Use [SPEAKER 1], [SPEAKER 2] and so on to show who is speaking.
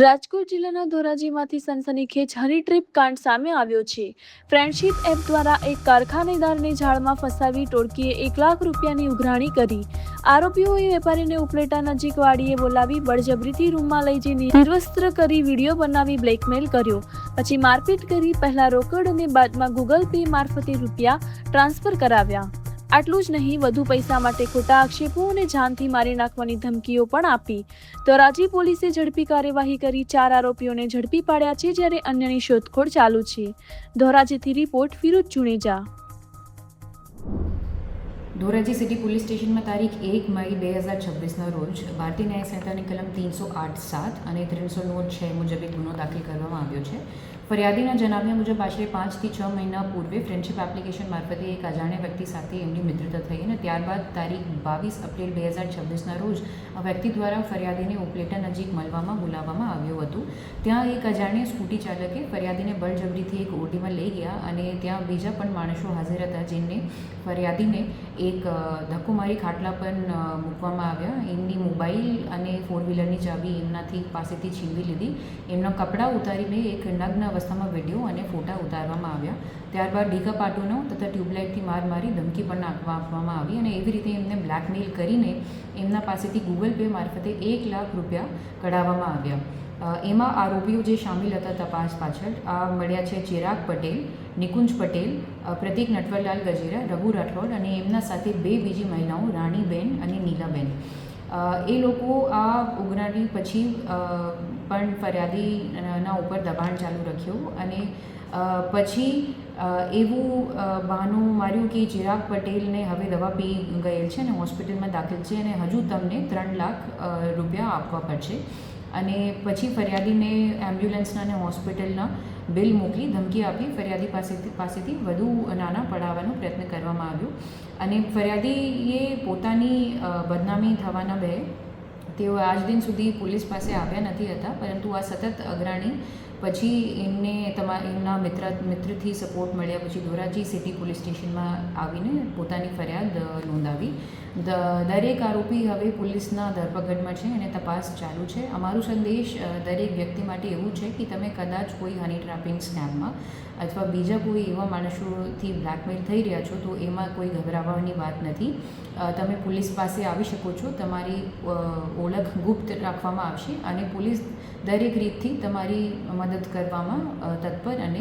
[SPEAKER 1] રાજકોટ જિલ્લાના ધોરાજીમાંથી સનસનીખેજ હની ટ્રીપ કાંડ સામે આવ્યો છે। ફ્રેન્ડશિપ એપ દ્વારા એક કારખાનેદારને જાળમાં ફસાવી ટોળકીએ ₹1,00,000ની ઉઘરાણી કરી। આરોપીઓએ વેપારીને ઉપલેટા નજીક વાડીએ બોલાવી બળજબરીથી રૂમમાં લઈ જઈ નિર્વસ્ત્ર કરી વિડીયો બનાવી બ્લેકમેલ કર્યો। પછી મારપીટ કરી પહેલા રોકડ અને બાદમાં ગૂગલ પે મારફતે રૂપિયા ટ્રાન્સફર કરાવ્યા। આટલું જ નહીં, વધુ પૈસા માટે ખોટા આક્ષેપો અને જાનથી મારી નાખવાની ધમકીઓ પણ આપી। ધોરાજી પોલીસે ઝડપી કાર્યવાહી કરી 4 આરોપીઓને ઝડપી પાડ્યા છે, જ્યારે અન્યની શોધખોળ ચાલુ છે। ધોરાજીથી report Firoz Juneja.
[SPEAKER 2] Dhoraji city police સ્ટેશનમાં તારીખ 1 મઈ 2026ના રોજ ભારતીય ન્યાય સંહિતાની કલમ 308(7) અને 309(6) મુજબ એક ગુનો દાખલ કરવામાં આવ્યો છે। ફરિયાદીના જણાવ્યા મુજબ આશરે 5 થી 6 મહિના પૂર્વે ફ્રેન્ડશિપ એપ્લિકેશન મારફતે એક અજાણ્યા વ્યક્તિ સાથે એમની મિત્રતા થઈ અને ત્યારબાદ તારીખ 22 એપ્રિલ 2026ના રોજ આ વ્યક્તિ દ્વારા ફરિયાદીને ઉપલેટા નજીક મળવામાં બોલાવવામાં આવ્યો હતો। ત્યાં એક અજાણ્યા સ્કૂટી ચાલકે ફરિયાદીને બળજબરીથી એક ઓટીમાં લઈ ગયા અને ત્યાં બીજા પણ માણસો હાજર હતા, જેમને ફરિયાદીને એક ધક્કો મારી ખાટલા પર મૂકવામાં આવ્યા। એમની મોબાઈલ અને 4-વ્હીલરની ચાવી એમનાથી પાસેથી છીનવી લીધી। એમના કપડાં ઉતારીને એક નગ્ન અવસ્થામાં વિડીયો અને ફોટા ઉતારવામાં આવ્યા। ત્યારબાદ ડીકા પાટોનો તથા ટ્યુબલાઇટથી માર મારી ધમકી પણ આપવામાં આવી અને એવી રીતે એમને બ્લેકમેલ કરીને એમના પાસેથી ગૂગલ પે મારફતે ₹1,00,000 કઢાવવામાં આવ્યા। એમાં આરોપીઓ જે સામેલ હતા તપાસ પાછળ આ મળ્યા છે ચિરાગ પટેલ, નિકુંજ પટેલ, પ્રતીક નટવરલાલ ગજેરા, રઘુ રાઠોડ અને એમના સાથે 2 બીજી મહિલાઓ રાણીબેન અને નીલાબેન। એ લોકો આ ઉઘરાણી પછી પણ ફરિયાદીના ઉપર દબાણ ચાલુ રાખ્યું અને પછી એવું બહાનું માર્યું કે ચિરાગ પટેલને હવે દવા પી ગયેલ છે અને હોસ્પિટલમાં દાખલ છે અને હજુ તમને ₹3,00,000 આપવા પડશે। અને પછી ફરિયાદીને એમ્બ્યુલન્સના અને હોસ્પિટલના બિલ મોકલી ધમકી આપી ફરિયાદી પાસેથી વધુ નાણાં પડાવવાનો પ્રયત્ન કરવામાં આવ્યો અને ફરિયાદીએ પોતાની બદનામી થવાના ભયે તેઓ આજ દિન સુધી પોલીસ પાસે આવ્યા નથી હતા, પરંતુ આ સતત અગ્રણી પછી એમના મિત્રથી સપોર્ટ મળ્યા પછી ધોરાજી સિટી પોલીસ સ્ટેશનમાં આવીને પોતાની ફરિયાદ નોંધાવી। દરેક આરોપી હવે પોલીસના ધરપકડમાં છે અને તપાસ ચાલુ છે। અમારો સંદેશ દરેક વ્યક્તિ માટે એવું છે કે તમે કદાચ કોઈ હની ટ્રેપિંગ સ્કેમમાં અથવા બીજા કોઈ એવા માણસોથી બ્લેકમેલ થઈ રહ્યા છો તો એમાં કોઈ ગભરાવાની વાત નથી। તમે પોલીસ પાસે આવી શકો છો, તમારી ઓળખ ગુપ્ત રાખવામાં આવશે અને પોલીસ દરેક રીતથી તમારી મદદ કરવામાં તત્પર અને